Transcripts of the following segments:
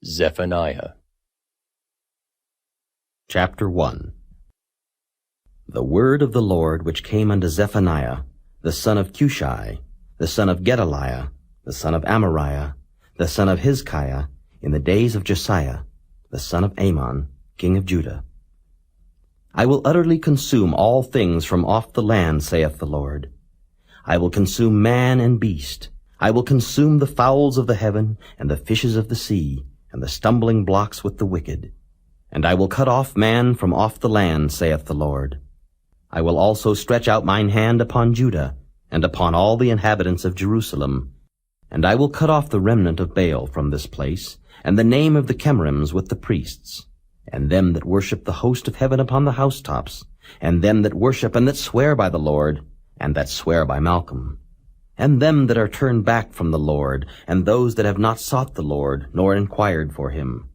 Zephaniah. Chapter 1. The word of the Lord which came unto Zephaniah, the son of Cushi, the son of Gedaliah, the son of Amariah, the son of Hizkiah, in the days of Josiah, the son of Amon, king of Judah. I will utterly consume all things from off the land, saith the Lord. I will consume man and beast. I will consume the fowls of the heaven, and the fishes of the sea, and the stumbling blocks with the wicked. And I will cut off man from off the land, saith the Lord. I will also stretch out mine hand upon Judah, and upon all the inhabitants of Jerusalem. And I will cut off the remnant of Baal from this place, and the name of the Chemarims with the priests, and them that worship the host of heaven upon the housetops, and them that worship and that swear by the Lord, and that swear by Malcolm, and them that are turned back from the Lord, and those that have not sought the Lord, nor inquired for him.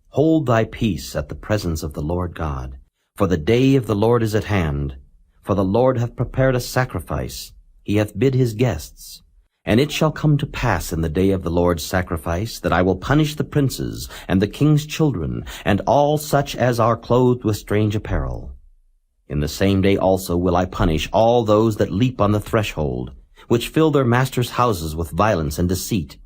Hold thy peace at the presence of the Lord God, for the day of the Lord is at hand. For the Lord hath prepared a sacrifice, he hath bid his guests. And it shall come to pass in the day of the Lord's sacrifice, that I will punish the princes, and the king's children, and all such as are clothed with strange apparel. In the same day also will I punish all those that leap on the threshold, which fill their masters' houses with violence and deceit.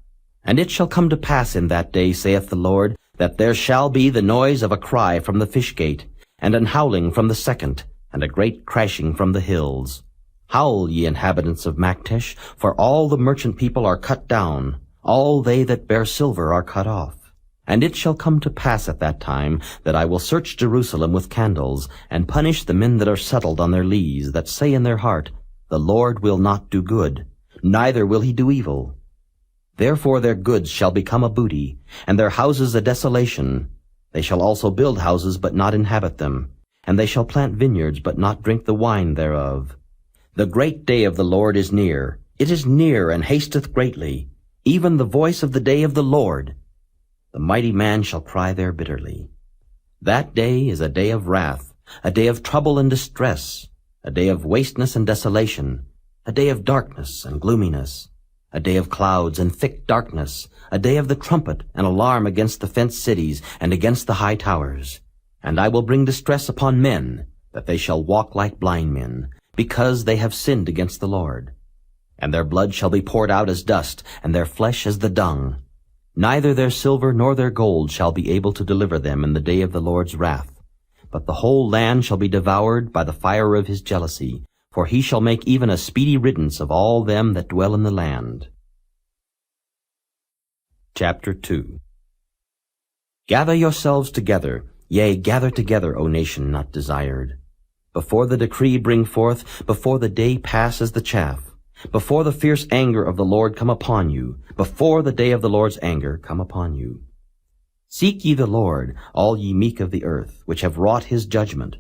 And it shall come to pass in that day, saith the Lord, that there shall be the noise of a cry from the fish gate, and an howling from the second, and a great crashing from the hills. Howl, ye inhabitants of Maktesh, for all the merchant people are cut down, all they that bear silver are cut off. And it shall come to pass at that time that I will search Jerusalem with candles, and punish the men that are settled on their lees, that say in their heart, The Lord will not do good, neither will he do evil. Therefore their goods shall become a booty, and their houses a desolation. They shall also build houses, but not inhabit them, and they shall plant vineyards, but not drink the wine thereof. The great day of the Lord is near. It is near, and hasteth greatly, even the voice of the day of the Lord. The mighty man shall cry there bitterly. That day is a day of wrath, a day of trouble and distress, a day of wasteness and desolation, a day of darkness and gloominess, a day of clouds and thick darkness, a day of the trumpet and alarm against the fenced cities and against the high towers. And I will bring distress upon men, that they shall walk like blind men, because they have sinned against the Lord. And their blood shall be poured out as dust, and their flesh as the dung. Neither their silver nor their gold shall be able to deliver them in the day of the Lord's wrath. But the whole land shall be devoured by the fire of his jealousy, for he shall make even a speedy riddance of all them that dwell in the land. Chapter 2. Gather yourselves together, yea, gather together, O nation not desired. Before the decree bring forth, before the day pass as the chaff, before the fierce anger of the Lord come upon you, before the day of the Lord's anger come upon you. Seek ye the Lord, all ye meek of the earth, which have wrought his judgment.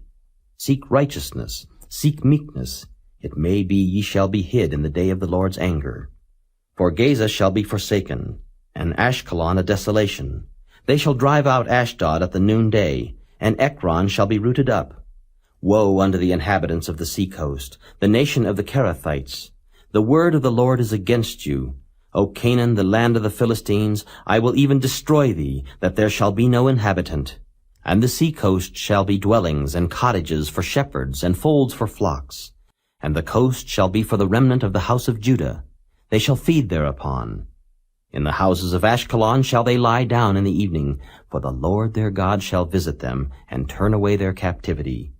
Seek righteousness, seek meekness. It may be ye shall be hid in the day of the Lord's anger. For Gaza shall be forsaken, and Ashkelon a desolation. They shall drive out Ashdod at the noonday, and Ekron shall be rooted up. Woe unto the inhabitants of the sea-coast, the nation of the Kerethites! The word of the Lord is against you. O Canaan, the land of the Philistines, I will even destroy thee, that there shall be no inhabitant. And the sea-coast shall be dwellings and cottages for shepherds, and folds for flocks. And the coast shall be for the remnant of the house of Judah. They shall feed thereupon. In the houses of Ashkelon shall they lie down in the evening, for the Lord their God shall visit them, and turn away their captivity.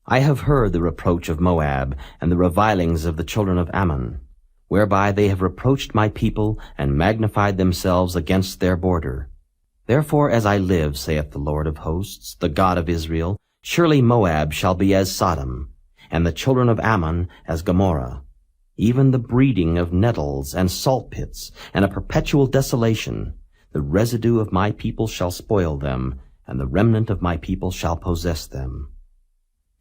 I have heard the reproach of Moab, and the revilings of the children of Ammon, whereby they have reproached my people, and magnified themselves against their border. Therefore as I live, saith the Lord of hosts, the God of Israel, surely Moab shall be as Sodom, and the children of Ammon as Gomorrah, even the breeding of nettles and salt pits, and a perpetual desolation. The residue of my people shall spoil them, and the remnant of my people shall possess them.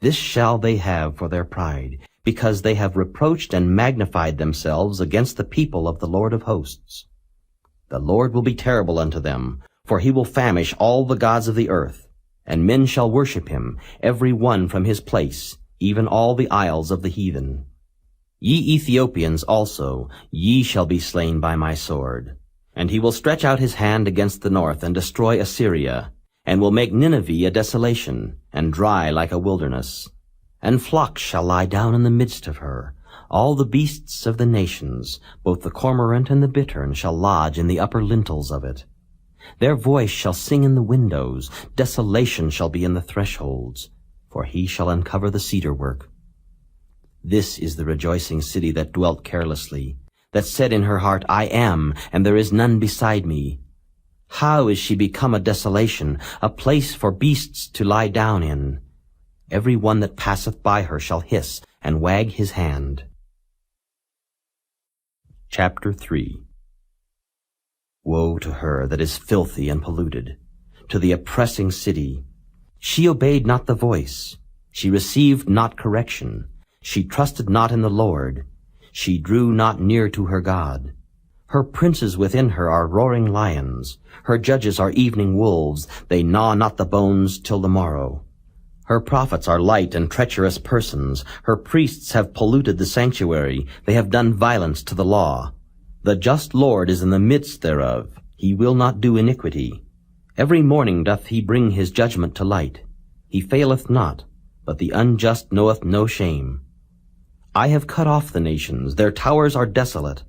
This shall they have for their pride, because they have reproached and magnified themselves against the people of the Lord of hosts. The Lord will be terrible unto them, for he will famish all the gods of the earth, and men shall worship him, every one from his place, even all the isles of the heathen. Ye Ethiopians also, ye shall be slain by my sword. And he will stretch out his hand against the north, and destroy Assyria, and will make Nineveh a desolation, and dry like a wilderness. And flocks shall lie down in the midst of her. All the beasts of the nations, both the cormorant and the bittern, shall lodge in the upper lintels of it. Their voice shall sing in the windows, desolation shall be in the thresholds, for he shall uncover the cedar work. This is the rejoicing city that dwelt carelessly, that said in her heart, I am, and there is none beside me. How is she become a desolation, a place for beasts to lie down in? Every one that passeth by her shall hiss and wag his hand. Chapter 3. Woe to her that is filthy and polluted, to the oppressing city! She obeyed not the voice, she received not correction, she trusted not in the Lord, she drew not near to her God. Her princes within her are roaring lions, her judges are evening wolves, they gnaw not the bones till the morrow. Her prophets are light and treacherous persons, her priests have polluted the sanctuary, they have done violence to the law. The just Lord is in the midst thereof, he will not do iniquity. Every morning doth he bring his judgment to light. He faileth not, but the unjust knoweth no shame. I have cut off the nations, their towers are desolate.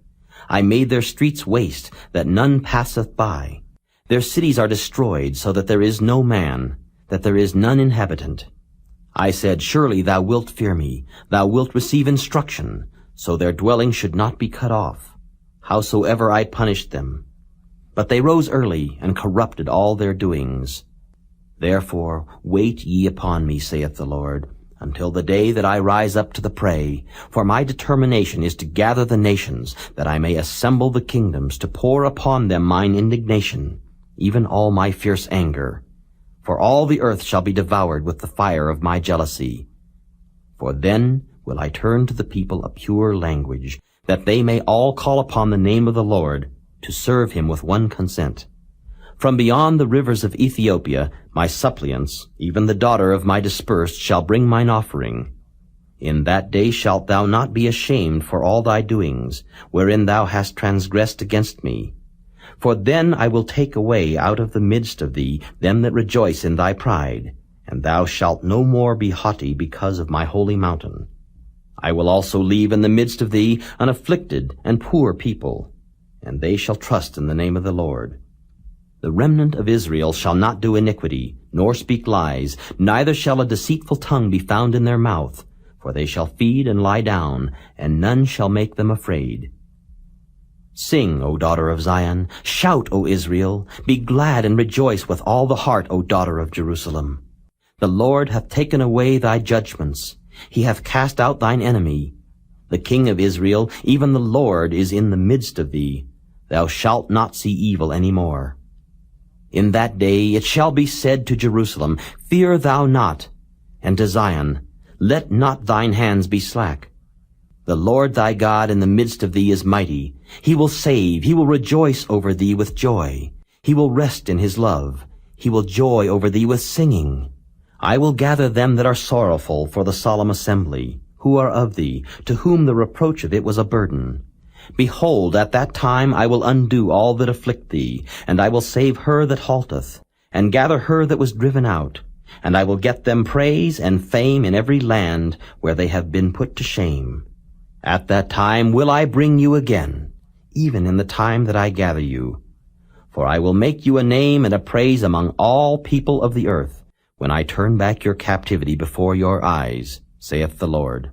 I made their streets waste, that none passeth by. Their cities are destroyed, so that there is no man, that there is none inhabitant. I said, surely thou wilt fear me, thou wilt receive instruction, so their dwelling should not be cut off, howsoever I punished them. But they rose early, and corrupted all their doings. Therefore wait ye upon me, saith the Lord, until the day that I rise up to the prey. For my determination is to gather the nations, that I may assemble the kingdoms, to pour upon them mine indignation, even all my fierce anger. For all the earth shall be devoured with the fire of my jealousy. For then will I turn to the people a pure language, that they may all call upon the name of the Lord, to serve him with one consent. From beyond the rivers of Ethiopia, my suppliants, even the daughter of my dispersed, shall bring mine offering. In that day shalt thou not be ashamed for all thy doings, wherein thou hast transgressed against me. For then I will take away out of the midst of thee them that rejoice in thy pride, and thou shalt no more be haughty because of my holy mountain. I will also leave in the midst of thee an afflicted and poor people, and they shall trust in the name of the Lord. The remnant of Israel shall not do iniquity, nor speak lies, neither shall a deceitful tongue be found in their mouth, for they shall feed and lie down, and none shall make them afraid. Sing, O daughter of Zion, shout, O Israel, be glad and rejoice with all the heart, O daughter of Jerusalem. The Lord hath taken away thy judgments, he hath cast out thine enemy. The King of Israel, even the Lord, is in the midst of thee. Thou shalt not see evil any more. In that day it shall be said to Jerusalem, Fear thou not, and to Zion, Let not thine hands be slack. The Lord thy God in the midst of thee is mighty. He will save, he will rejoice over thee with joy. He will rest in his love. He will joy over thee with singing. I will gather them that are sorrowful for the solemn assembly, who are of thee, to whom the reproach of it was a burden. Behold, at that time I will undo all that afflict thee, and I will save her that halteth, and gather her that was driven out. And I will get them praise and fame in every land where they have been put to shame. At that time will I bring you again, even in the time that I gather you. For I will make you a name and a praise among all people of the earth, when I turn back your captivity before your eyes, saith the Lord.